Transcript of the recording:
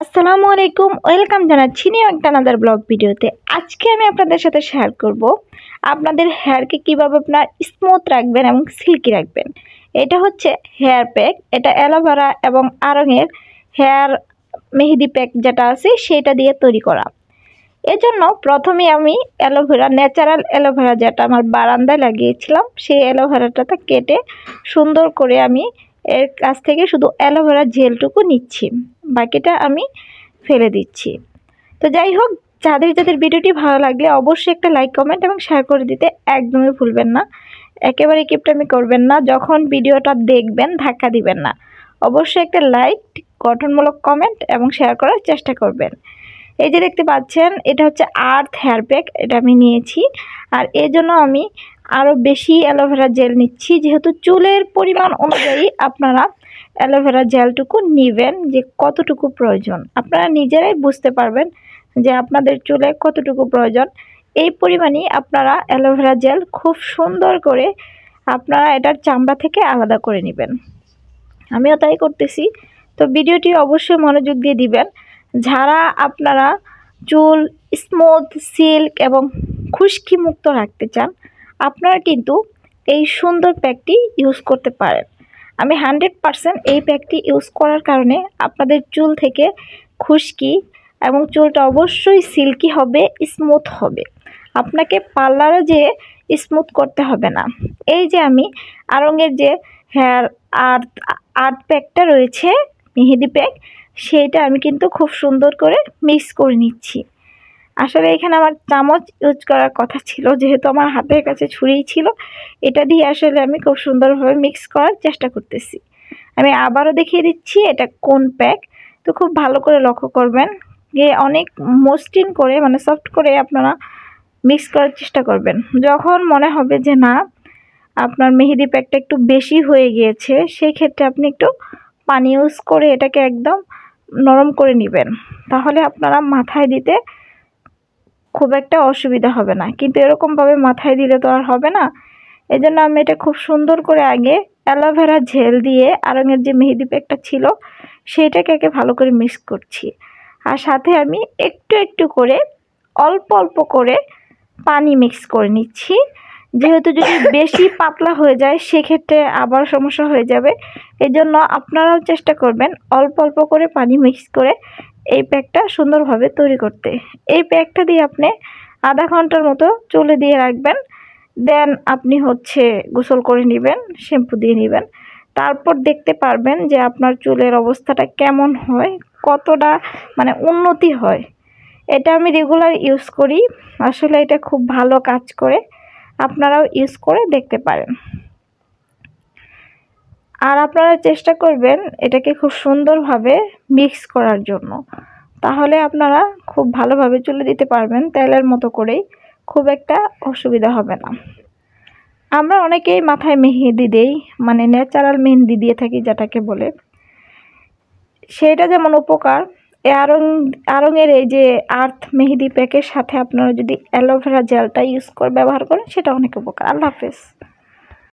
আসসালামু আলাইকুম, ওয়েলকাম জানাচ্ছি নিউ একটা আনাদার ব্লগ ভিডিওতে। আজকে আমি আপনাদের সাথে শেয়ার করব আপনাদের হেয়ারকে কিভাবে আপনার স্মুথ রাখবেন এবং সিল্কি রাখবেন। এটা হচ্ছে হেয়ার প্যাক, এটা অ্যালোভেরা এবং আড়ঙের হেয়ার মেহেদি প্যাক যেটা আছে সেটা দিয়ে তৈরি করা। এজন্য প্রথমে আমি অ্যালোভেরা, ন্যাচারাল অ্যালোভেরা যেটা আমার বারান্দায় লাগিয়েছিলাম, সেই অ্যালোভেরাটা কেটে সুন্দর করে আমি এর কাছ থেকে শুধু অ্যালোভেরা জেলটুকু নিচ্ছি, বাকিটা আমি ফেলে দিচ্ছি। তো যাই হোক, যাদের ভিডিওটি ভালো লাগলে অবশ্যই একটা লাইক, কমেন্ট এবং শেয়ার করে দিতে একদমই ভুলবেন না। একেবারে কিপটামি করবেন না, যখন ভিডিওটা দেখবেন ধাক্কা দিবেন না। অবশ্যই একটা লাইক, গঠনমূলক কমেন্ট এবং শেয়ার করার চেষ্টা করবেন। এই যে দেখতে পাচ্ছেন, এটা হচ্ছে আর্থ হেয়ার প্যাক, এটা আমি নিয়েছি। আর এর জন্য আমি আরও বেশি অ্যালোভেরা জেল নিচ্ছি, যেহেতু চুলের পরিমাণ অনুযায়ী আপনারা অ্যালোভেরা জেলটুকু নেবেন, যে কতটুকু প্রয়োজন আপনারা নিজেরাই বুঝতে পারবেন যে আপনাদের চুলে কতটুকু প্রয়োজন। এই পরিমাণেই আপনারা অ্যালোভেরা জেল খুব সুন্দর করে আপনারা এটার চামড়া থেকে আলাদা করে নেবেন। আমিও তাই করতেছি। তো ভিডিওটি অবশ্যই মনোযোগ দিয়ে দিবেন। যারা আপনারা চুল স্মুথ, সিল্ক এবং খুশকি মুক্ত রাখতে চান, আপনারা কিন্তু এই সুন্দর প্যাকটি ইউজ করতে পারেন। আমি 100% এই প্যাকটি ইউজ করার কারণে আপনাদের চুল থেকে খুশকি এবং চুলটা অবশ্যই সিল্কি হবে, স্মুথ হবে। আপনাকে পার্লারে যেয়ে স্মুথ করতে হবে না। এই যে আমি আড়ঙের যে হেয়ার আর্ট প্যাকটা রয়েছে, মেহেদি প্যাক, সেইটা আমি কিন্তু খুব সুন্দর করে মিক্স করে নিচ্ছি। আসলে এখানে আমার চামচ ইউজ করার কথা ছিল, যেহেতু আমার হাতের কাছে ছুরি ছিল, এটা দিয়ে আসলে আমি খুব সুন্দরভাবে মিক্স করার চেষ্টা করতেছি। আমি আবারও দেখিয়ে দিচ্ছি এটা কোন প্যাক। তো খুব ভালো করে লক্ষ্য করবেন যে অনেক মসৃণ করে, মানে সফট করে আপনারা মিক্স করার চেষ্টা করবেন। যখন মনে হবে যে না, আপনার মেহেদি প্যাকটা একটু বেশি হয়ে গিয়েছে, সেই ক্ষেত্রে আপনি একটু পানি ইউজ করে এটাকে একদম নরম করে নেবেন, তাহলে আপনারা মাথায় দিতে খুব একটা অসুবিধা হবে না। কিন্তু এরকমভাবে মাথায় দিলে তো আর হবে না। এই জন্য আমি এটা খুব সুন্দর করে আগে অ্যালোভেরা জেল দিয়ে আড়ঙের যে মেহেদি প্যাকটা ছিল সেইটাকে ভালো করে মিক্স করছি। আর সাথে আমি একটু একটু করে অল্প অল্প করে পানি মিক্স করে নিচ্ছি, যেহেতু যদি বেশি পাতলা হয়ে যায় সেক্ষেত্রে আবার সমস্যা হয়ে যাবে। এই জন্য আপনারাও চেষ্টা করবেন অল্প অল্প করে পানি মিক্স করে এই প্যাকটা সুন্দরভাবে তৈরি করতে। এই প্যাকটা দিয়ে আপনি আধা ঘন্টার মতো চুলে দিয়ে রাখবেন, দেন আপনি গোসল করে নেবেন, শ্যাম্পু দিয়ে নেবেন। তারপর দেখতে পারবেন যে আপনার চুলের অবস্থাটা কেমন হয়, কতটা মানে উন্নতি হয়। এটা আমি রেগুলার ইউজ করি, আসলে এটা খুব ভালো কাজ করে, আপনারাও ইউজ করে দেখতে পারেন। আর আপনারা চেষ্টা করবেন এটাকে খুব সুন্দরভাবে মিক্স করার জন্য, তাহলে আপনারা খুব ভালোভাবে চুলে দিতে পারবেন তেলের মতো করেই, খুব একটা অসুবিধা হবে না। আমরা অনেকেই মাথায় মেহেদি দেই, মানে ন্যাচারাল মেহেদি দিয়ে থাকি যেটাকে বলে, সেটা যেমন উপকার, এই আড়ঙের এই যে আর্থ মেহেদি প্যাকের সাথে আপনারা যদি অ্যালোভেরা জেলটা ব্যবহার করেন, সেটা অনেক উপকার। আল্লাহ হাফেজ।